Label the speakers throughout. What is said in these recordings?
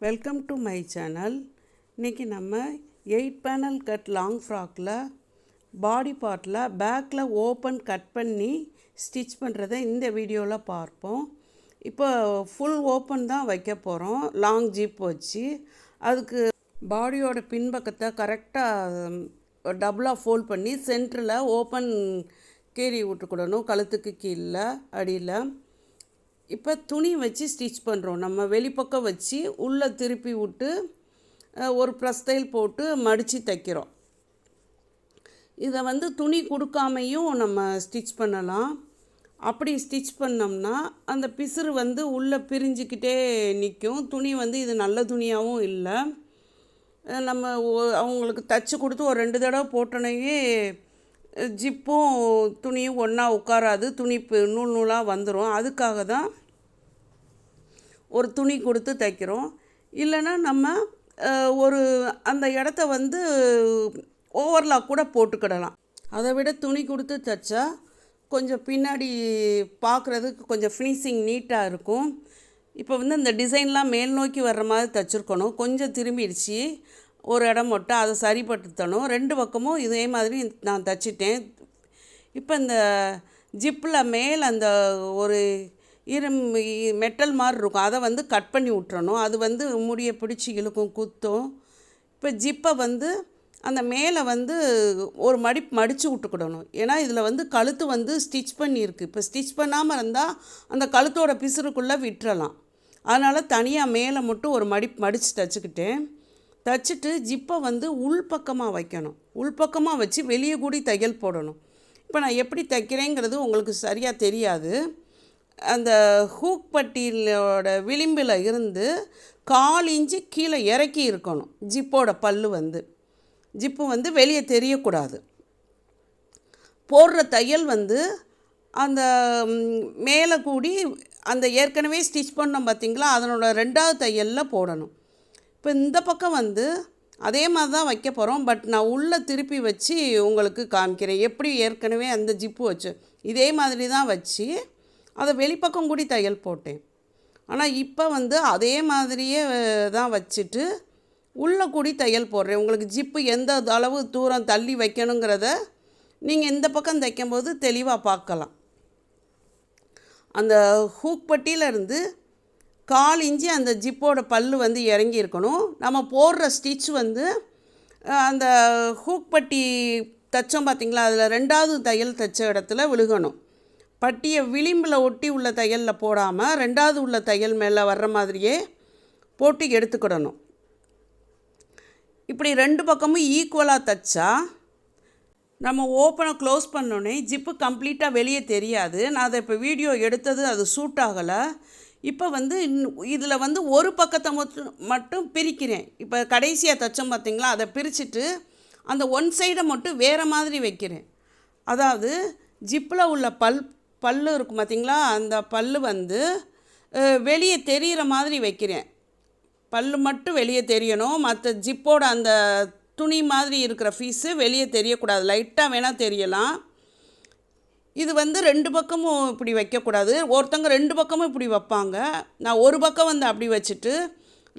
Speaker 1: Welcome to my channel. இன்றைக்கி நம்ம 8 panel cut long ஃப்ராக்கில் பாடி பார்ட்டில் பேக்கில் ஓப்பன் கட் பண்ணி ஸ்டிச் பண்ணுறதை இந்த வீடியோவில் பார்ப்போம். இப்போ ஃபுல் ஓப்பன் தான் வைக்க போகிறோம், லாங் ஜிப் வச்சு. அதுக்கு பாடியோட பின்பக்கத்தை கரெக்டாக டபுளாக ஃபோல்ட் பண்ணி சென்டரில் ஓப்பன் கீறி விட்டுக்கிடணும், கழுத்துக்கு கீழே அடியில். இப்போ துணி வச்சு ஸ்டிச் பண்ணுறோம். நம்ம வெளிப்பக்கம் வச்சு உள்ளே திருப்பி விட்டு ஒரு ப்ரெஸ் தையல் போட்டு மடித்து தைக்கிறோம். இதை துணி கொடுக்காமையும் நம்ம ஸ்டிச் பண்ணலாம். அப்படி ஸ்டிச் பண்ணோம்னா அந்த பிசுறு உள்ளே பிரிஞ்சுக்கிட்டே நிற்கும். துணி இது நல்ல துணியாகவும் இல்லை. நம்ம அவங்களுக்கு தைச்சி கொடுத்து ஒரு 2 தடவை போட்டோன்னே ஜிப்பும் துணியும் ஒன்றா உட்காராது, துணி நூல் நூலாக வந்துடும். அதுக்காக தான் ஒரு துணி கொடுத்து தைக்கிறோம். இல்லைன்னா நம்ம ஒரு அந்த இடத்த ஓவர்லாக் கூட போட்டுக்கிடலாம். அதை விட துணி கொடுத்து தைச்சா கொஞ்சம் பின்னாடி பார்க்குறதுக்கு கொஞ்சம் ஃபினிஷிங் நீட்டாக இருக்கும். இப்போ இந்த டிசைன்லாம் மேல் நோக்கி வர்ற மாதிரி தைச்சிருக்கணும். கொஞ்சம் திரும்பிடுச்சு ஒரு இடம் மட்டும், அதை சரிப்படுத்தணும். 2 பக்கமும் இதே மாதிரி நான் தைச்சிட்டேன். இப்போ இந்த ஜிப்பில் மேல் அந்த ஒரு மெட்டல் மாதிரி இருக்கும், அதை கட் பண்ணி விட்டுறணும். அது முடியை பிடிச்சி இழுக்கும், குத்தும். இப்போ ஜிப்பை அந்த மேலே ஒரு மடித்து விட்டுக்கிடணும். ஏன்னா இதில் கழுத்து ஸ்டிச் பண்ணியிருக்கு. இப்போ ஸ்டிச் பண்ணாமல் இருந்தால் அந்த கழுத்தோட பிசுறுக்குள்ளே விட்டுறலாம். அதனால் தனியாக மேலே மட்டும் ஒரு மடித்து தைச்சிட்டு ஜிப்பை உள்பக்கமாக வைக்கணும். உள்பக்கமாக வச்சு வெளியே கூடி தையல் போடணும். இப்போ நான் எப்படி தைக்கிறேங்கிறது உங்களுக்கு சரியாக தெரியாது. அந்த ஹூக் பட்டியோட விளிம்பில் இருந்து 1/4 இன்ச்சு கீழே இறக்கி இருக்கணும். ஜிப்போட பல்லு ஜிப்பு வெளியே தெரியக்கூடாது. போடுற தையல் அந்த மேலே கூடி அந்த ஏற்கனவே ஸ்டிச் பண்ணோம் பார்த்திங்களா, அதனோட 2வது தையலில் போடணும். இப்போ இந்த பக்கம் அதே மாதிரி தான் வைக்க போகிறோம். பட் நான் உள்ளே திருப்பி வச்சு உங்களுக்கு காமிக்கிறேன் எப்படி ஏற்கனவே அந்த ஜிப்பு வச்சு இதே மாதிரி தான் வச்சு அதை வெளிப்பக்கம் கூடி தையல் போட்டேன். ஆனால் இப்போ அதே மாதிரியே தான் வச்சுட்டு உள்ளே கூடி தையல் போடுறேன். உங்களுக்கு ஜிப்பு எந்த அளவு தூரம் தள்ளி வைக்கணுங்கிறத நீங்கள் இந்த பக்கம் தைக்கும்போது தெளிவாக பார்க்கலாம். அந்த ஹூக் பட்டியிலேருந்து 1/4 இன்ச்சு அந்த ஜிப்போட பல்லு இறங்கி இருக்கணும். நம்ம போடுற ஸ்டிச் அந்த ஹூக் பட்டி தைச்சோம் பார்த்திங்களா, அதில் 2வது தையல் தைச்ச இடத்துல விழுகணும். பட்டியை விளிம்பில் ஒட்டி உள்ள தையலில் போடாமல் 2வது உள்ள தையல் மேலே வர்ற மாதிரியே போட்டு எடுத்துக்கிடணும். இப்படி 2 பக்கமும் ஈக்குவலாக தைச்சா நம்ம ஓப்பனை க்ளோஸ் பண்ணோன்னே ஜிப்பு கம்ப்ளீட்டாக வெளியே தெரியாது. நான் அதை இப்போ வீடியோ எடுத்தது அது சூட் ஆகலை. இப்போ இதில் ஒரு பக்கத்தை மட்டும் பிரிக்கிறேன். இப்போ கடைசியாக தைச்சோம் பார்த்திங்களா, அதை பிரிச்சுட்டு அந்த ஒன் சைடை மட்டும் வேறு மாதிரி வைக்கிறேன். அதாவது ஜிப்பில் உள்ள பல்லு இருக்கும் பார்த்திங்களா, அந்த பல்லு வெளியே தெரிகிற மாதிரி வைக்கிறேன். பல்லு மட்டும் வெளியே தெரியணும். மற்ற ஜிப்போட அந்த துணி மாதிரி இருக்கிற பீஸு வெளியே தெரியக்கூடாது. லைட்டாக வேணால் தெரியலாம். இது 2 பக்கமும் இப்படி வைக்கக்கூடாது. ஒருத்தங்க 2 பக்கமும் இப்படி வைப்பாங்க. நான் ஒரு பக்கம் அப்படி வச்சுட்டு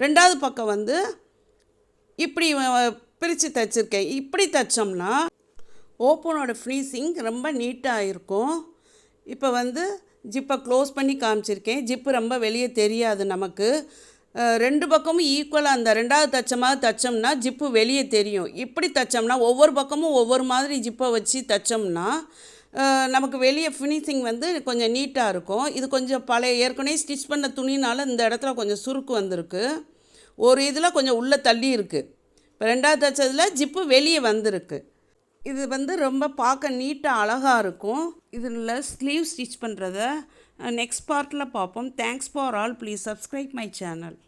Speaker 1: 2வது பக்கம் இப்படி பிரித்து தைச்சிருக்கேன். இப்படி தைச்சோம்னா ஓப்பனோட ஃபினிஷிங் ரொம்ப நீட்டாக இருக்கும். இப்போ ஜிப்பை க்ளோஸ் பண்ணி காமிச்சிருக்கேன். ஜிப்பு ரொம்ப வெளியே தெரியாது நமக்கு. 2 பக்கமும் ஈக்குவலாக அந்த 2வது தைச்ச மாதிரி தைச்சோம்னா ஜிப்பு வெளியே தெரியும். இப்படி தைச்சோம்னா ஒவ்வொரு பக்கமும் ஒவ்வொரு மாதிரி ஜிப்பை வச்சு தைச்சோம்னா நமக்கு வெளியே ஃபினிஷிங் கொஞ்சம் நீட்டாக இருக்கும். இது கொஞ்சம் பழைய ஏற்கனவே ஸ்டிச் பண்ண துணினால் இந்த இடத்துல கொஞ்சம் சுருக்கு வந்திருக்கு. ஒரு இதில் கொஞ்சம் உள்ளே தள்ளி இருக்குது. இப்போ 2வது தைச்சதில் ஜிப்பு வெளியே வந்திருக்கு. இது ரொம்ப பார்க்க நீட்டாக அழகாக இருக்கும். இதில் ஸ்லீவ் ஸ்டிச் பண்ணுறத நெக்ஸ்ட் பார்ட்டில் பார்ப்போம். Thanks for all. Please subscribe my channel.